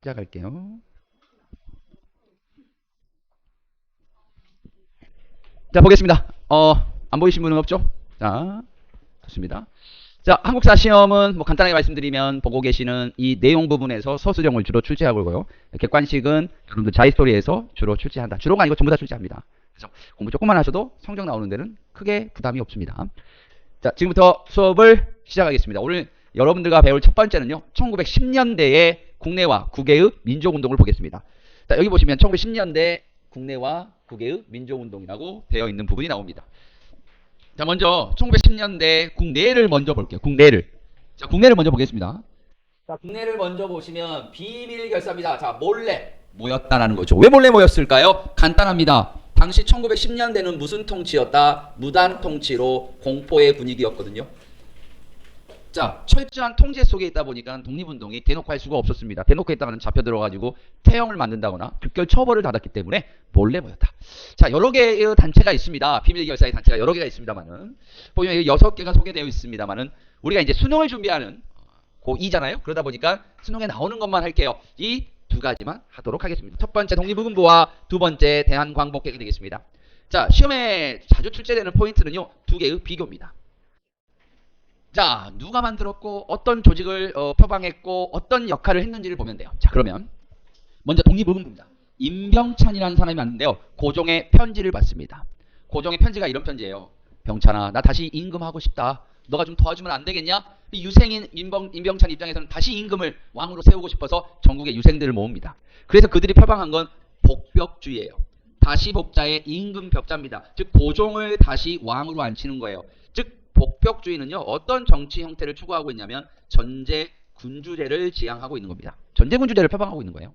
시작할게요. 자, 보겠습니다. 안 보이신 분은 없죠? 자, 좋습니다. 자, 한국사 시험은 뭐 간단하게 말씀드리면 보고 계시는 이 내용 부분에서 서술형을 주로 출제하고 있고요. 객관식은 여러분들 자히스토리에서 주로 출제한다. 주로가 아니고 전부 다 출제합니다. 그래서 공부 조금만 하셔도 성적 나오는 데는 크게 부담이 없습니다. 자, 지금부터 수업을 시작하겠습니다. 오늘 여러분들과 배울 첫 번째는요, 1910년대의 국내와 국외의 민족운동을 보겠습니다. 자, 여기 보시면 1910년대 국내와 국외의 민족운동이라고 되어 있는 부분이 나옵니다. 자, 먼저 1910년대 국내를 먼저 볼게요. 국내를. 자, 국내를 먼저 보겠습니다. 자, 국내를 먼저 보시면 비밀 결사입니다. 자, 몰래 모였다라는 거죠. 왜 몰래 모였을까요? 간단합니다. 당시 1910년대는 무슨 통치였다? 무단 통치로 공포의 분위기였거든요. 자, 철저한 통제 속에 있다 보니까 독립운동이 대놓고 할 수가 없었습니다. 대놓고 했다가는 잡혀 들어가지고 태형을 만든다거나 특별 처벌을 받았기 때문에 몰래 모였다. 자, 여러 개의 단체가 있습니다. 비밀 결사의 단체가 여러 개가 있습니다만은 보면 6개가 소개되어 있습니다만은 우리가 이제 수능을 준비하는 고2잖아요. 그러다 보니까 수능에 나오는 것만 할게요. 이 두 가지만 하도록 하겠습니다. 첫 번째 독립의금부와 두 번째 대한광복회가 되겠습니다. 자, 시험에 자주 출제되는 포인트는요, 두 개의 비교입니다. 자, 누가 만들었고 어떤 조직을 표방했고 어떤 역할을 했는지를 보면 돼요. 자, 그러면 먼저 독립의금부입니다. 임병찬이라는 사람이 왔는데요, 고종의 편지를 받습니다. 고종의 편지가 이런 편지예요. 병찬아, 나 다시 임금하고 싶다. 너가 좀 도와주면 안 되겠냐? 유생인 임병찬 입장에서는 다시 임금을 왕으로 세우고 싶어서 전국의 유생들을 모읍니다. 그래서 그들이 표방한 건 복벽주의예요. 다시 복자의 임금 벽자입니다. 즉 고종을 다시 왕으로 앉히는 거예요. 즉 복벽주의는요, 어떤 정치 형태를 추구하고 있냐면 전제군주제를 지향하고 있는 겁니다. 전제군주제를 표방하고 있는 거예요.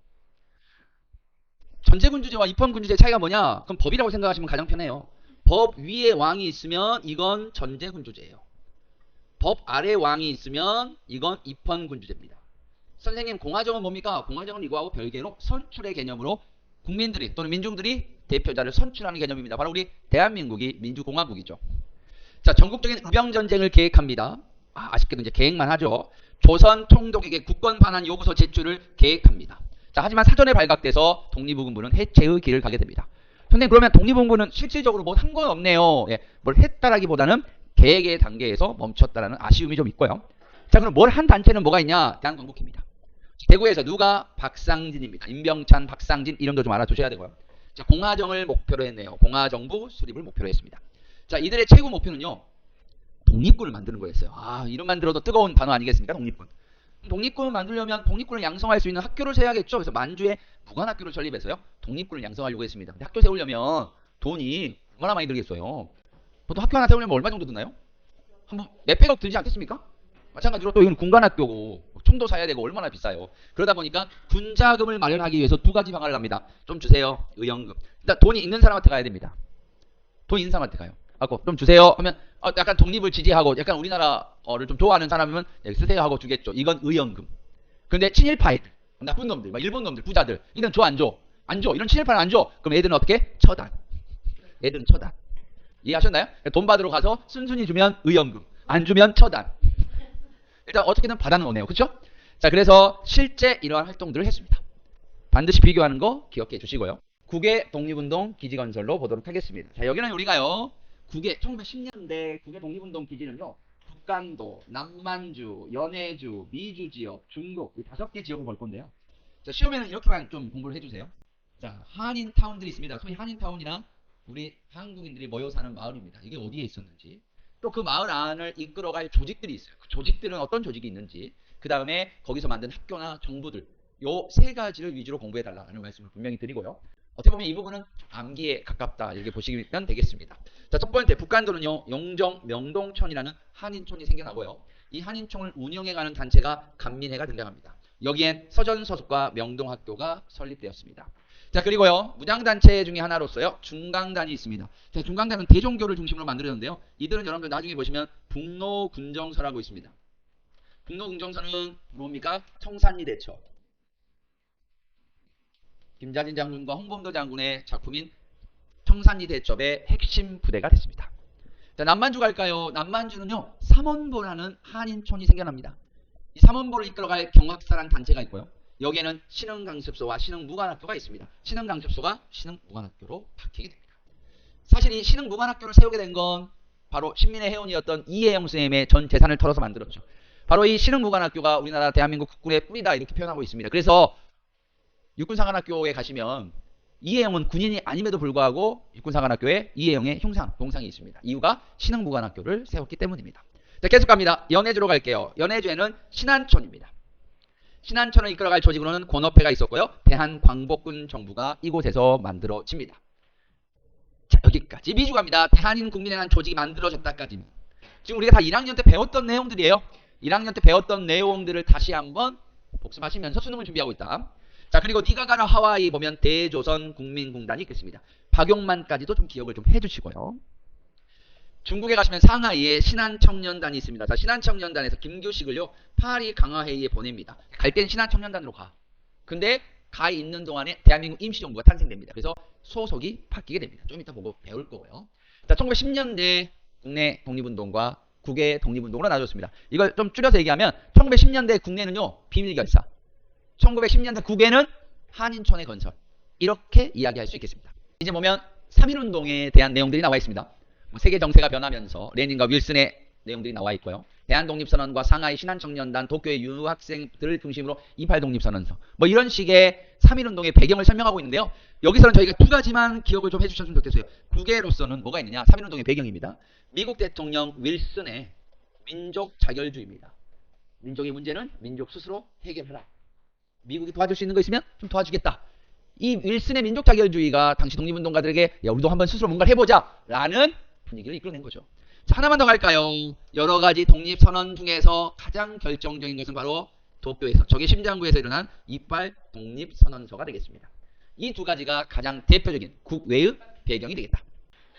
전제군주제와 입헌군주제 차이가 뭐냐? 그럼 법이라고 생각하시면 가장 편해요. 법 위에 왕이 있으면 이건 전제군주제예요. 법 아래 왕이 있으면 이건 입헌군주제입니다. 선생님, 공화정은 뭡니까? 공화정은 이거하고 별개로 선출의 개념으로 국민들이 또는 민중들이 대표자를 선출하는 개념입니다. 바로 우리 대한민국이 민주공화국이죠. 자, 전국적인 의병전쟁을 계획합니다. 아쉽게도 이제 계획만 하죠. 조선 총독에게 국권 반환 요구서 제출을 계획합니다. 자, 하지만 사전에 발각돼서 독립의금부는 해체의 길을 가게 됩니다. 선생님, 그러면 독립의금부는 실질적으로 뭐 한 건 없네요. 예, 뭘 했다라기보다는 계획의 단계에서 멈췄다라는 아쉬움이 좀 있고요. 자, 그럼 뭘 한 단체는 뭐가 있냐? 대한광복회입니다. 대구에서 누가? 박상진입니다. 임병찬, 박상진 이름도 좀 알아두셔야 되고요. 자, 공화정을 목표로 했네요. 공화정부 수립을 목표로 했습니다. 자, 이들의 최고 목표는요, 독립군을 만드는 거였어요. 이름만 들어도 뜨거운 단어 아니겠습니까? 독립군. 독립군을 만들려면 독립군을 양성할 수 있는 학교를 세워야겠죠. 그래서 만주에 무관학교를 설립해서요, 독립군을 양성하려고 했습니다. 근데 학교 세우려면 돈이 얼마나 많이 들겠어요? 보통 학교 하나 세우려면 얼마 정도 드나요? 한번 몇백억 들지 않겠습니까? 마찬가지로 또 이건 군관학교고 총도 사야 되고 얼마나 비싸요. 그러다 보니까 군자금을 마련하기 위해서 두 가지 방안을 합니다. 좀 주세요. 의연금. 일단 돈이 있는 사람한테 가야 됩니다. 돈 있는 사람한테 가요. 좀 주세요 하면 약간 독립을 지지하고 약간 우리나라를 좀 좋아하는 사람이면 쓰세요 하고 주겠죠. 이건 의연금. 그런데 친일파애들, 나쁜 놈들, 막 일본 놈들, 부자들, 이런 줘 안 줘? 안 줘. 이런 친일파는 안 줘. 그럼 애들은 어떻게? 처단. 애들은 처단. 이해하셨나요? 돈 받으러 가서 순순히 주면 의연금, 안 주면 처단. 일단 어떻게든 받아놓네요. 그렇죠? 자, 그래서 실제 이러한 활동들을 했습니다. 반드시 비교하는 거 기억해 주시고요. 국외 독립운동 기지건설로 보도록 하겠습니다. 자, 여기는 우리가요, 1910년대 국외 독립운동 기지는요, 북간도, 남만주, 연해주, 미주 지역, 중국 이 5개 지역을 볼 건데요. 자, 시험에는 이렇게만 좀 공부를 해주세요. 자, 한인타운들이 있습니다. 소위 한인타운이나 우리 한국인들이 모여 사는 마을입니다. 이게 어디에 있었는지, 또 그 마을 안을 이끌어갈 조직들이 있어요. 그 조직들은 어떤 조직이 있는지, 그 다음에 거기서 만든 학교나 정부들, 요 세 가지를 위주로 공부해달라는 말씀을 분명히 드리고요. 어떻게 보면 이 부분은 암기에 가깝다 이렇게 보시면 되겠습니다. 자, 첫 번째 북간도는요, 영정 명동촌이라는 한인촌이 생겨나고요. 이 한인촌을 운영해가는 단체가 간민회가 등장합니다. 여기엔 서전서숙과 명동학교가 설립되었습니다. 자, 그리고요, 무장단체 중에 하나로서요, 중강단이 있습니다. 자, 중강단은 대종교를 중심으로 만들어졌는데요, 이들은 여러분들 나중에 보시면 북로군정서라고 있습니다. 북로군정서는 뭡니까? 청산리 대첩, 김자진 장군과 홍범도 장군의 작품인 청산리 대첩의 핵심 부대가 됐습니다. 자, 남만주 갈까요? 남만주는요, 삼원보라는 한인촌이 생겨납니다. 이 삼원보를 이끌어갈 경학사라는 단체가 있고요. 여기에는 신흥강습소와 신흥무관학교가 있습니다. 신흥강습소가 신흥무관학교로 바뀌게 됩니다. 사실 이 신흥무관학교를 세우게 된 건 바로 신민의 해운이었던 이혜영 선생님의 전 재산을 털어서 만들었죠. 바로 이 신흥무관학교가 우리나라 대한민국 국군의 뿌리다 이렇게 표현하고 있습니다. 그래서 육군사관학교에 가시면 이혜영은 군인이 아님에도 불구하고 육군사관학교에 이혜영의 동상이 있습니다. 이유가 신흥무관학교를 세웠기 때문입니다. 자, 계속 갑니다. 연해주로 갈게요. 연해주에는 신안촌입니다. 신안촌을 이끌어갈 조직으로는 권업회가 있었고요. 대한광복군 정부가 이곳에서 만들어집니다. 자, 여기까지 미주 갑니다. 대한민국민이라는 조직이 만들어졌다까지는 지금 우리가 다 1학년 때 배웠던 내용들이에요. 1학년 때 배웠던 내용들을 다시 한번 복습하시면서 수능을 준비하고 있다. 자, 그리고 니가 가라 하와이 보면 대조선 국민공단이 있겠습니다. 박용만까지도 좀 기억을 좀 해주시고요. 중국에 가시면 상하이에 신한청년단이 있습니다. 자, 신한청년단에서 김규식을요 파리 강화회의에 보냅니다. 갈 때는 신한청년단으로 가. 근데 가 있는 동안에 대한민국 임시정부가 탄생됩니다. 그래서 소속이 바뀌게 됩니다. 좀 이따 보고 배울 거고요. 자, 1910년대 국내 독립운동과 국외 독립운동으로 나눠졌습니다. 이걸 좀 줄여서 얘기하면 1910년대 국내는요 비밀결사, 1910년대 국외는 한인촌의 건설, 이렇게 이야기할 수 있겠습니다. 이제 보면 3.1운동에 대한 내용들이 나와 있습니다. 세계 정세가 변하면서 레닌과 윌슨의 내용들이 나와 있고요. 대한독립선언과 상하이 신한청년단, 도쿄의 유학생들을 중심으로 28독립선언서, 뭐 이런 식의 3.1운동의 배경을 설명하고 있는데요. 여기서는 저희가 두 가지만 기억을 좀 해주셨으면 좋겠어요. 국외로서는 뭐가 있느냐, 3.1운동의 배경입니다. 미국 대통령 윌슨의 민족 자결주의입니다. 민족의 문제는 민족 스스로 해결해라. 미국이 도와줄 수 있는 거 있으면 좀 도와주겠다. 이 윌슨의 민족 자결주의가 당시 독립운동가들에게 야, 우리도 한번 스스로 뭔가를 해보자 라는 분위기를 이끌어낸 거죠. 자, 하나만 더 갈까요? 여러 가지 독립선언 중에서 가장 결정적인 것은 바로 도쿄에서, 적의 심장구에서 일어난 이빨 독립선언서가 되겠습니다. 이 두 가지가 가장 대표적인 국외의 배경이 되겠다.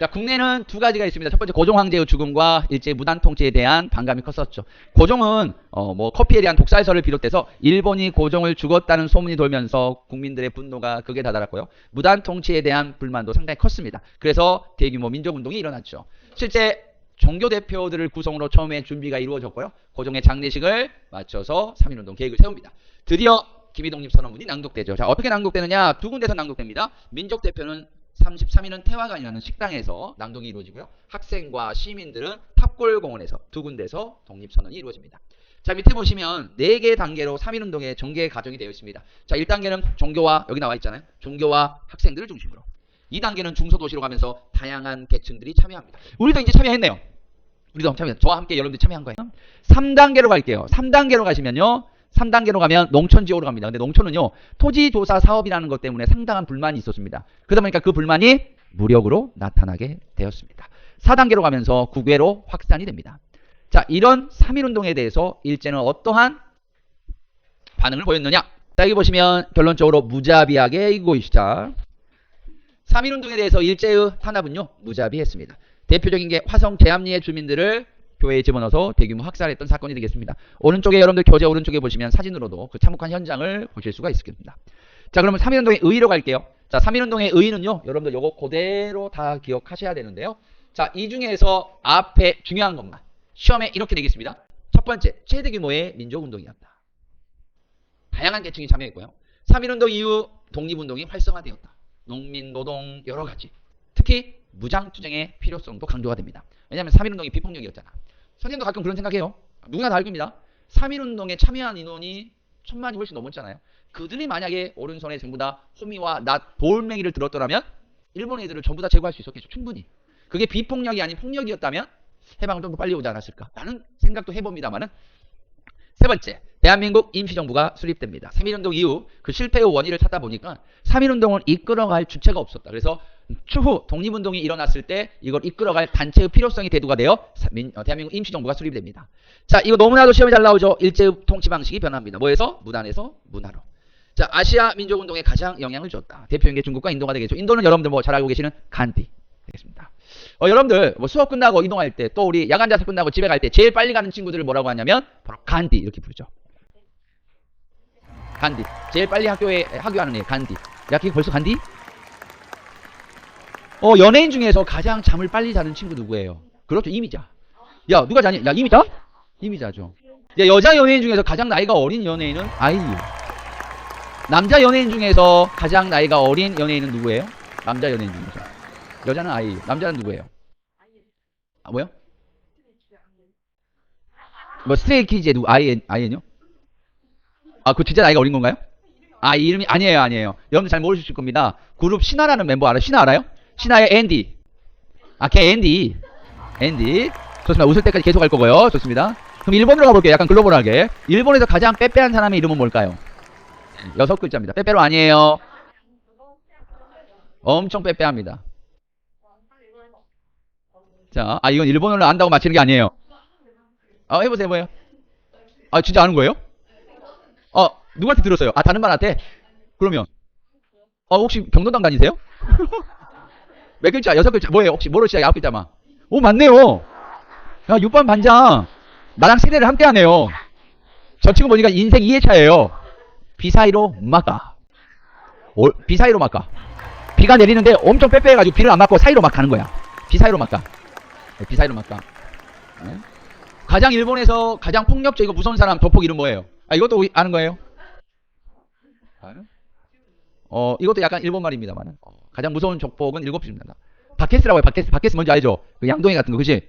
자, 국내는 두 가지가 있습니다. 첫 번째, 고종 황제의 죽음과 일제 무단 통치에 대한 반감이 컸었죠. 고종은 뭐 커피에 대한 독살설을 비롯해서 일본이 고종을 죽었다는 소문이 돌면서 국민들의 분노가 극에 다다랐고요. 무단 통치에 대한 불만도 상당히 컸습니다. 그래서 대규모 민족운동이 일어났죠. 실제 종교 대표들을 구성으로 처음에 준비가 이루어졌고요. 고종의 장례식을 마쳐서 3.1운동 계획을 세웁니다. 드디어 기미독립선언문이 낭독되죠. 자, 어떻게 낭독되느냐? 두 군데서 낭독됩니다. 민족 대표는 33일은 태화관이라는 식당에서 낭독이 이루어지고요. 학생과 시민들은 탑골공원에서 두 군데서 독립선언이 이루어집니다. 자, 밑에 보시면 4개의 단계로 3.1운동의 전개 과정이 되어 있습니다. 자, 1단계는 종교와, 여기 나와 있잖아요. 종교와 학생들을 중심으로. 2단계는 중소도시로 가면서 다양한 계층들이 참여합니다. 우리도 이제 참여했네요. 우리도 참여, 저와 함께 여러분들이 참여한 거예요. 3단계로 갈게요. 3단계로 가시면요. 3단계로 가면 농촌지역으로 갑니다. 근데 농촌은요, 토지조사 사업이라는 것 때문에 상당한 불만이 있었습니다. 그러다 보니까 그 불만이 무력으로 나타나게 되었습니다. 4단계로 가면서 국외로 확산이 됩니다. 자, 이런 3.1운동에 대해서 일제는 어떠한 반응을 보였느냐? 자, 여기 보시면 결론적으로 무자비하게 이기고 있다. 3.1운동에 대해서 일제의 탄압은요, 무자비했습니다. 대표적인 게 화성 제암리의 주민들을 교회에 집어넣어서 대규모 학살했던 사건이 되겠습니다. 오른쪽에 여러분들 교재 오른쪽에 보시면 사진으로도 그 참혹한 현장을 보실 수가 있습니다. 자, 그러면 3.1운동의 의의로 갈게요. 자, 3.1운동의 의의는요, 여러분들 요거 그대로 다 기억하셔야 되는데요. 자, 이 중에서 앞에 중요한 것만 시험에 이렇게 되겠습니다. 첫 번째, 최대 규모의 민족운동이었다. 다양한 계층이 참여했고요. 3.1운동 이후 독립운동이 활성화되었다. 농민, 노동, 여러 가지. 특히 무장투쟁의 필요성도 강조가 됩니다. 왜냐하면 3.1운동이 비폭력이었잖아. 선생님도 가끔 그런 생각해요. 누구나 다 알 겁니다. 3.1운동에 참여한 인원이 1000만이 훨씬 넘었잖아요. 그들이 만약에 오른손에 전부 다 호미와 낫, 돌멩이를 들었더라면 일본 애들을 전부 다 제거할 수 있었겠죠. 충분히. 그게 비폭력이 아닌 폭력이었다면 해방을 좀 더 빨리 오지 않았을까 라는 생각도 해봅니다만은. 세 번째, 대한민국 임시정부가 수립됩니다. 3.1운동 이후 그 실패의 원인을 찾다 보니까 3.1운동을 이끌어갈 주체가 없었다. 그래서 추후 독립운동이 일어났을 때 이걸 이끌어갈 단체의 필요성이 대두가 되어 대한민국 임시정부가 수립이 됩니다. 자, 이거 너무나도 시험에 잘 나오죠. 일제의 통치 방식이 변합니다. 뭐에서? 무단에서 문화로. 자, 아시아 민족운동에 가장 영향을 줬다. 대표적인 게 중국과 인도가 되겠죠. 인도는 여러분들 뭐 잘 알고 계시는 간디 되겠습니다. 여러분들 뭐 수업 끝나고 이동할 때, 또 우리 야간 자습 끝나고 집에 갈 때 제일 빨리 가는 친구들을 뭐라고 하냐면 바로 간디 이렇게 부르죠. 간디. 제일 빨리 학교에 하교하는 애 간디. 야, 그게 벌써 간디? 연예인 중에서 가장 잠을 빨리 자는 친구 누구예요? 그렇죠, 이미자. 야, 누가 자니? 야, 이미자? 이미자죠. 야, 여자 연예인 중에서 가장 나이가 어린 연예인은 아이유. 남자 연예인 중에서 가장 나이가 어린 연예인은 누구예요? 남자 연예인 중에서. 여자는 아이, 남자는 누구예요? 아, 뭐요? 뭐 스트레이키즈의 누구? 아이엔요? 아, 그 진짜 나이가 어린 건가요? 아, 이 이름이 아니에요. 여러분들 잘 모르실 겁니다. 그룹 신화라는 멤버 알아요? 신화 알아요? 신화의 앤디. 아, 걔 앤디. 좋습니다. 웃을 때까지 계속 할 거고요. 좋습니다. 그럼 일본으로 가볼게요. 약간 글로벌하게. 일본에서 가장 빼빼한 사람의 이름은 뭘까요? 6글자입니다. 빼빼로 아니에요. 엄청 빼빼합니다. 자, 이건 일본어를 안다고 맞히는 게 아니에요. 해보세요. 진짜 아는 거예요? 누구한테 들었어요? 다른 말한테? 그러면 혹시 경로당 다니세요? 몇 글자? 6글자. 뭐예요? 혹시 뭐로 시작해? 9글자만. 오, 맞네요. 야, 6번 반장. 나랑 세대를 함께 하네요. 저 친구 보니까 인생 2회차예요. 비사이로 막가. 비사이로 막가. 비가 내리는데 엄청 빼빼해가지고 비를 안 맞고 사이로 막 가는 거야. 비사이로 막가. 비사이로 막가. 네? 가장 일본에서 가장 폭력적이고 무서운 사람 돋보기 이름 뭐예요? 이것도 아는 거예요? 이것도 약간 일본 말입니다만 가장 무서운 족복은 7입니다. 바케스라고 해요. 바케스 뭔지 알죠? 그 양동이 같은 거, 그치?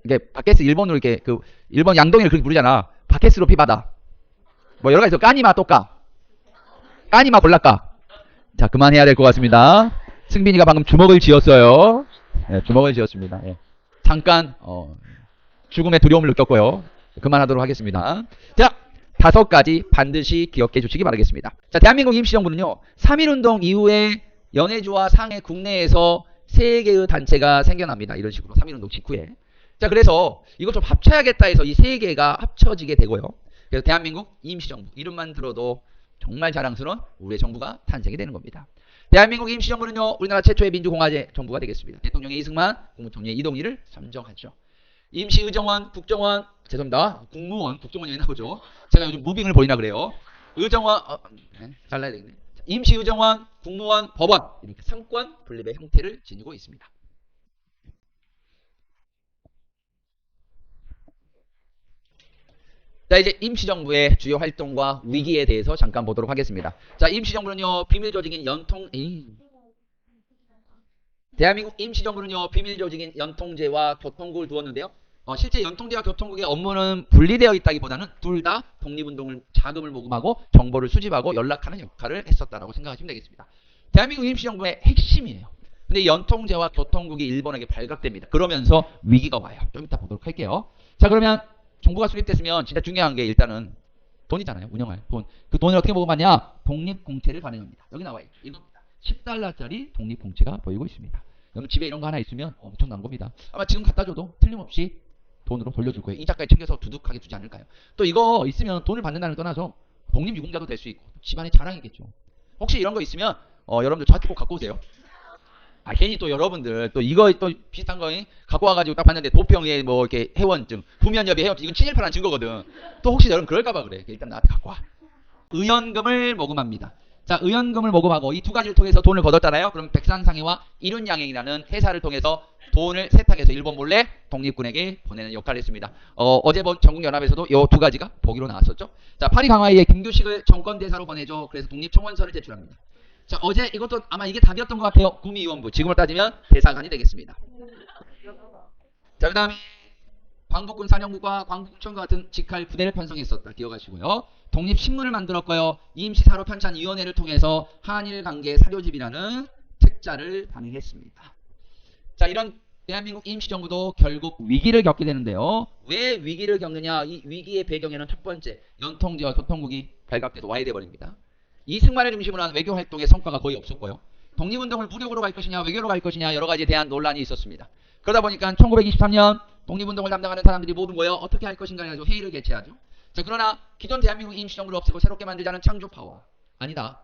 이게 바케스 일본으로 이렇게 일본 양동이를 그렇게 부르잖아. 바케스로 피바다. 뭐 여러 가지 있어. 까니마 또까. 까니마 골라까. 자, 그만해야 될 것 같습니다. 승빈이가 방금 주먹을 쥐었어요. 네, 주먹을 쥐었습니다. 예. 잠깐 죽음의 두려움을 느꼈고요. 그만하도록 하겠습니다. 자, 5가지 반드시 기억해 주시기 바라겠습니다. 자, 대한민국 임시정부는요, 3.1운동 이후에 연해주와 상해 국내에서 3개의 단체가 생겨납니다. 이런 식으로 3.1운동 직후에. 자, 그래서 이걸 좀 합쳐야겠다 해서 이 3개가 합쳐지게 되고요. 그래서 대한민국 임시정부 이름만 들어도 정말 자랑스러운 우리의 정부가 탄생이 되는 겁니다. 대한민국 임시정부는요, 우리나라 최초의 민주공화제 정부가 되겠습니다. 대통령의 이승만, 국무총리의 이동희를 선정하죠. 임시의정원, 국정원, 죄송합니다. 국무원, 국정원이 왜 나오죠? 제가 요즘 무빙을 보이나 그래요. 의정원, 잘라야 되겠네. 임시의정원, 국무원, 법원 이렇게 3권 분립의 형태를 지니고 있습니다. 자, 이제 임시정부의 주요 활동과 위기에 대해서 잠깐 보도록 하겠습니다. 자, 임시정부는요, 비밀조직인 대한민국 임시정부는요, 비밀조직인 연통제와 교통국을 두었는데요. 실제 연통제와 교통국의 업무는 분리되어 있다기보다는 둘 다 독립운동을 자금을 모금하고 정보를 수집하고 연락하는 역할을 했었다라고 생각하시면 되겠습니다. 대한민국 임시정부의 핵심이에요. 근데 연통제와 교통국이 일본에게 발각됩니다. 그러면서 위기가 와요. 좀 이따 보도록 할게요. 자, 그러면 정부가 수립됐으면 진짜 중요한 게 일단은 돈이잖아요. 운영할 돈. 그 돈을 어떻게 모금하냐? 독립공채를 발행합니다. 여기 나와 있죠. 이겁니다. 10달러짜리 독립공채가 보이고 있습니다. 여러분 집에 이런 거 하나 있으면 엄청난 겁니다. 아마 지금 갖다 줘도 틀림없이 돈으로 돌려줄 거예요. 이자까지 챙겨서 두둑하게 주지 않을까요? 또 이거 있으면 돈을 받는다는 걸 떠나서 독립유공자도 될 수 있고 집안의 자랑이겠죠. 혹시 이런 거 있으면 여러분들 저한테 꼭 갖고 오세요. 괜히 또 여러분들 또 이거 또 비슷한 거 갖고 와가지고 딱 봤는데 도평에 뭐 이렇게 회원증, 부면협의 회원증 이건 친일파란 증거거든. 또 혹시 여러분 그럴까봐 그래. 일단 나한테 갖고 와. 의연금을 모금합니다. 자, 의연금을 모금하고 이 2가지를 통해서 돈을 거뒀잖아요. 그럼 백산상해와 이륜양행이라는 회사를 통해서 돈을 세탁해서 일본 몰래 독립군에게 보내는 역할을 했습니다. 어제 본 전국연합에서도 이 2가지가 보기로 나왔었죠. 자, 파리 강화이에 김규식을 정권대사로 보내죠. 그래서 독립청원서를 제출합니다. 자, 어제 이것도 아마 이게 답이었던 것 같아요. 구미위원부. 지금으로 따지면 대사관이 되겠습니다. 자, 그 다음에 광복군 사령부와 광복군청과 같은 직할 부대를 편성했었다. 기억하시고요. 독립신문을 만들었고요. 임시사료편찬위원회를 통해서 한일관계 사료집이라는 책자를 발행했습니다. 자, 이런 대한민국 임시정부도 결국 위기를 겪게 되는데요. 왜 위기를 겪느냐? 이 위기의 배경에는 첫 번째, 연통제와 교통국이 발각돼서 와야 돼버립니다. 이승만을 중심으로 한 외교활동의 성과가 거의 없었고요. 독립운동을 무력으로 갈 것이냐 외교로 갈 것이냐 여러 가지에 대한 논란이 있었습니다. 그러다 보니까 1923년 독립운동을 담당하는 사람들이 모두 모여 어떻게 할 것인가 해가지고 회의를 개최하죠. 자, 그러나 기존 대한민국 임시정부를 없애고 새롭게 만들자는 창조파와 아니다.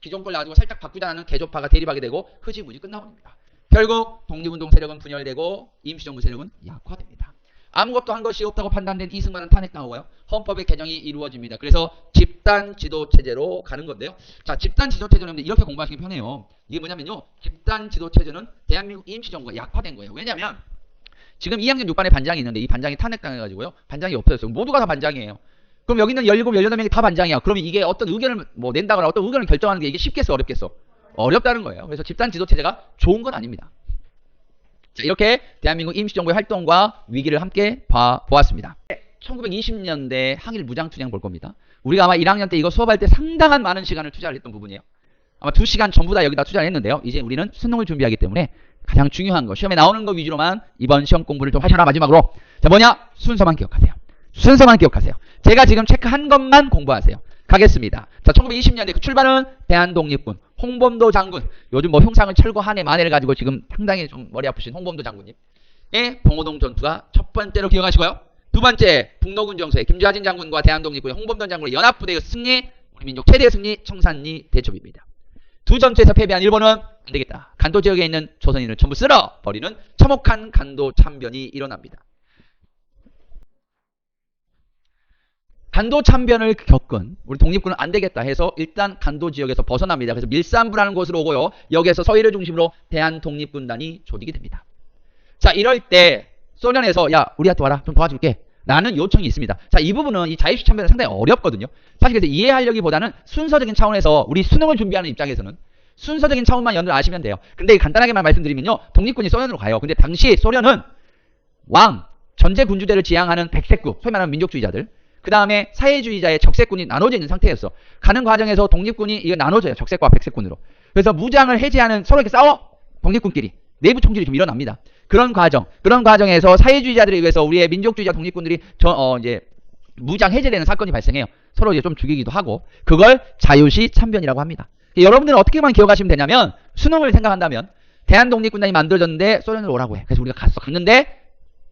기존 걸 놔두고 살짝 바꾸자는 개조파가 대립하게 되고 흐지부지 끝나버립니다. 결국 독립운동 세력은 분열되고 임시정부 세력은 약화됩니다. 아무것도 한 것이 없다고 판단된 이승만은 탄핵당하고요. 헌법의 개정이 이루어집니다. 그래서 집단 지도체제로 가는 건데요. 자, 집단 지도체제는 이렇게 공부하시기 편해요. 이게 뭐냐면요. 집단 지도체제는 대한민국 임시정부가 약화된 거예요. 왜냐면 지금 2학년 6반에 반장이 있는데 이 반장이 탄핵당해가지고요. 반장이 없어졌어요. 모두가 다 반장이에요. 그럼 여기 있는 17, 18명이 다 반장이야. 그러면 이게 어떤 의견을 뭐 낸다거나 어떤 의견을 결정하는 게 이게 쉽겠어, 어렵겠어? 어렵다는 거예요. 그래서 집단 지도 체제가 좋은 건 아닙니다. 자, 이렇게 대한민국 임시정부의 활동과 위기를 함께 보았습니다. 1920년대 항일 무장투쟁 볼 겁니다. 우리가 아마 1학년 때 이거 수업할 때 상당한 많은 시간을 투자를 했던 부분이에요. 아마 2시간 전부 다 여기다 투자를 했는데요. 이제 우리는 수능을 준비하기 때문에 가장 중요한 거, 시험에 나오는 거 위주로만 이번 시험 공부를 좀 하셔라. 마지막으로. 자, 뭐냐? 순서만 기억하세요. 순서만 기억하세요. 제가 지금 체크한 것만 공부하세요. 가겠습니다. 자, 1920년대 그 출발은 대한독립군, 홍범도 장군, 요즘 뭐 흉상을 철거 한 해 만해를 가지고 지금 상당히 좀 머리 아프신 홍범도 장군님의 봉오동 전투가 첫 번째로 기억하시고요. 두 번째, 북로군 정서의 김좌진 장군과 대한독립군의 홍범도 장군의 연합부대의 승리, 우리 민족 최대의 승리, 청산리 대첩입니다. 두 전투에서 패배한 일본은 안 되겠다. 간도 지역에 있는 조선인을 전부 쓸어버리는 참혹한 간도 참변이 일어납니다. 간도 참변을 겪은 우리 독립군은 안 되겠다 해서 일단 간도 지역에서 벗어납니다. 그래서 밀산부라는 곳으로 오고요. 여기에서 서해를 중심으로 대한독립군단이 조직이 됩니다. 자, 이럴 때 소련에서 야, 우리한테 와라. 좀 도와줄게. 라는 요청이 있습니다. 자, 이 부분은 이 자유식 참변은 상당히 어렵거든요. 사실 그래서 이해하려기보다는 순서적인 차원에서 우리 수능을 준비하는 입장에서는 순서적인 차원만 연을 아시면 돼요. 근데 간단하게만 말씀드리면요. 독립군이 소련으로 가요. 근데 당시 소련은 왕, 전제 군주대를 지향하는 백색국, 소위 말하는 민족주의자들, 그 다음에 사회주의자의 적색군이 나눠져 있는 상태였어. 가는 과정에서 독립군이 이거 나눠져요. 적색과 백색군으로. 그래서 무장을 해제하는 서로 이렇게 싸워. 독립군끼리. 내부 총질이 좀 일어납니다. 그런 과정에서 사회주의자들에 의해서 우리의 민족주의자 독립군들이 이제 무장 해제되는 사건이 발생해요. 서로 이제 좀 죽이기도 하고. 그걸 자유시 참변이라고 합니다. 여러분들은 어떻게만 기억하시면 되냐면 수능을 생각한다면 대한독립군단이 만들어졌는데 소련으로 오라고 해. 그래서 우리가 갔는데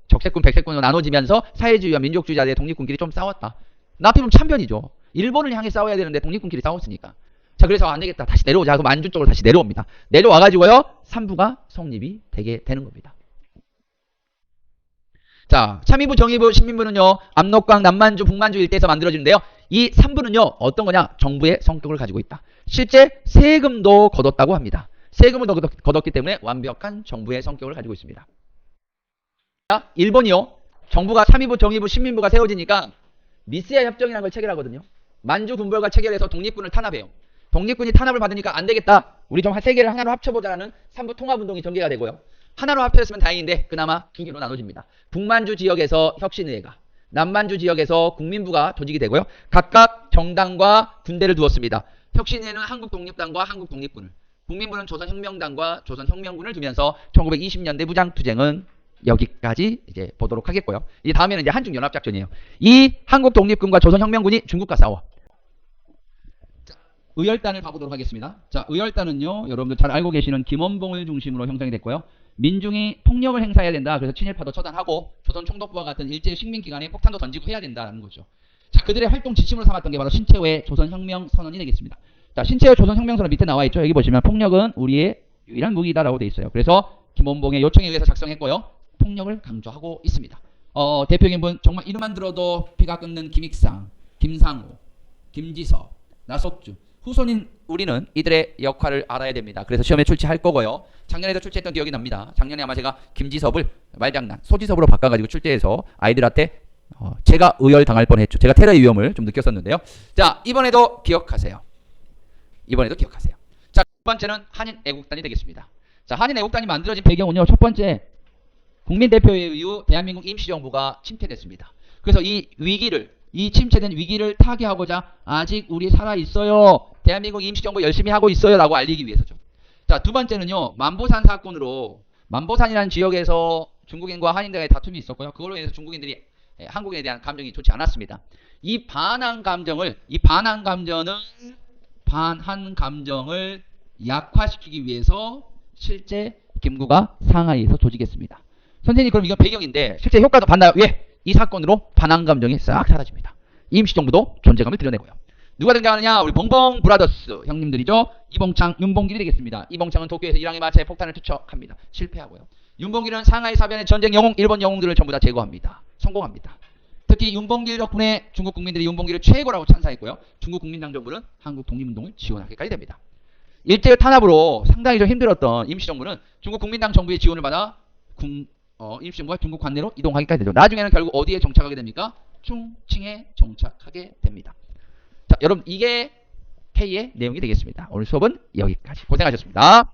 적색군, 백색군으로 나눠지면서 사회주의와 민족주의자들의 독립군끼리 좀 싸웠다. 나한테 보면 참변이죠. 일본을 향해 싸워야 되는데 독립군끼리 싸웠으니까. 자, 그래서 안 되겠다. 다시 내려오자. 그래서 만주 쪽으로 다시 내려옵니다. 내려와가지고요. 3부가 성립이 되게 되는 겁니다. 자, 참의부, 정의부, 신민부는요. 압록강, 남만주, 북만주 일대에서 만들어지는데요. 이 3부는요. 어떤 거냐? 정부의 성격을 가지고 있다. 실제 세금도 거뒀다고 합니다. 세금을 거뒀기 때문에 완벽한 정부의 성격을 가지고 있습니다. 자, 일본이요. 정부가 참의부, 정의부, 신민부가 세워지니까 미스야 협정이라는 걸 체결하거든요. 만주 군벌과 체결해서 독립군을 탄압해요. 독립군이 탄압을 받으니까 안 되겠다. 우리 좀 세 개를 하나로 합쳐보자라는 3부 통합운동이 전개가 되고요. 하나로 합쳐졌으면 다행인데 그나마 두 개로 나눠집니다. 북만주 지역에서 혁신의회가, 남만주 지역에서 국민부가 조직이 되고요. 각각 정당과 군대를 두었습니다. 혁신의회는 한국독립당과 한국독립군을, 국민부는 조선혁명당과 조선혁명군을 두면서 1920년대 무장투쟁은 여기까지 이제 보도록 하겠고요. 이 다음에는 이제 한중연합작전이에요. 이 한국독립군과 조선혁명군이 중국과 싸워. 의열단을 봐보도록 하겠습니다. 자, 의열단은요, 여러분들 잘 알고 계시는 김원봉을 중심으로 형성이 됐고요. 민중이 폭력을 행사해야 된다. 그래서 친일파도 처단하고 조선총독부와 같은 일제 식민기간에 폭탄도 던지고 해야 된다는 거죠. 자, 그들의 활동 지침으로 삼았던 게 바로 신채호의 조선혁명선언이 되겠습니다. 자, 신채호 조선혁명선언 밑에 나와 있죠. 여기 보시면 폭력은 우리의 유일한 무기다라고 돼 있어요. 그래서 김원봉의 요청에 의해서 작성했고요. 폭력을 강조하고 있습니다. 대표인분 정말 이름만 들어도 피가 끓는 김익상, 김상호, 김지섭, 나석주, 후손인 우리는 이들의 역할을 알아야 됩니다. 그래서 시험에 출제할 거고요. 작년에도 출제했던 기억이 납니다. 작년에 아마 제가 김지섭을 말장난, 소지섭으로 바꿔가지고 출제해서 아이들한테 제가 의열당할 뻔했죠. 제가 테러의 위험을 좀 느꼈었는데요. 자, 이번에도 기억하세요. 자, 두 번째는 한인애국단이 되겠습니다. 자, 한인애국단이 만들어진 배경은요. 첫 번째, 국민대표회 이후 대한민국 임시정부가 침체됐습니다. 그래서 이 위기를, 이 침체된 위기를 타개하고자 아직 우리 살아있어요. 대한민국 임시정부 열심히 하고 있어요. 라고 알리기 위해서죠. 자, 두 번째는요. 만보산 사건으로, 만보산이라는 지역에서 중국인과 한인들의 다툼이 있었고요. 그걸로 인해서 중국인들이 한국에 대한 감정이 좋지 않았습니다. 이 반한 감정을 약화시키기 위해서 실제 김구가 상하이에서 조직했습니다. 선생님, 그럼 이건 배경인데 실제 효과도 봤나요? 예! 이 사건으로 반항 감정이 싹 사라집니다. 임시정부도 존재감을 드러내고요. 누가 등장하느냐? 우리 봉봉 브라더스 형님들이죠. 이봉창, 윤봉길이 되겠습니다. 이봉창은 도쿄에서 일항에 마차에 폭탄을 투척합니다. 실패하고요. 윤봉길은 상하이 사변의 전쟁 영웅, 일본 영웅들을 전부 다 제거합니다. 성공합니다. 특히 윤봉길 덕분에 중국 국민들이 윤봉길을 최고라고 찬사했고요. 중국 국민당 정부는 한국 독립운동을 지원하기까지 됩니다. 일제 탄압으로 상당히 좀 힘들었던 임시정부는 중국 국민당 정부의 지원을 받아 임시정부가 중국 관내로 이동하기까지 되죠. 나중에는 결국 어디에 정착하게 됩니까? 중층에 정착하게 됩니다. 자, 여러분 이게 K의 내용이 되겠습니다. 오늘 수업은 여기까지. 고생하셨습니다.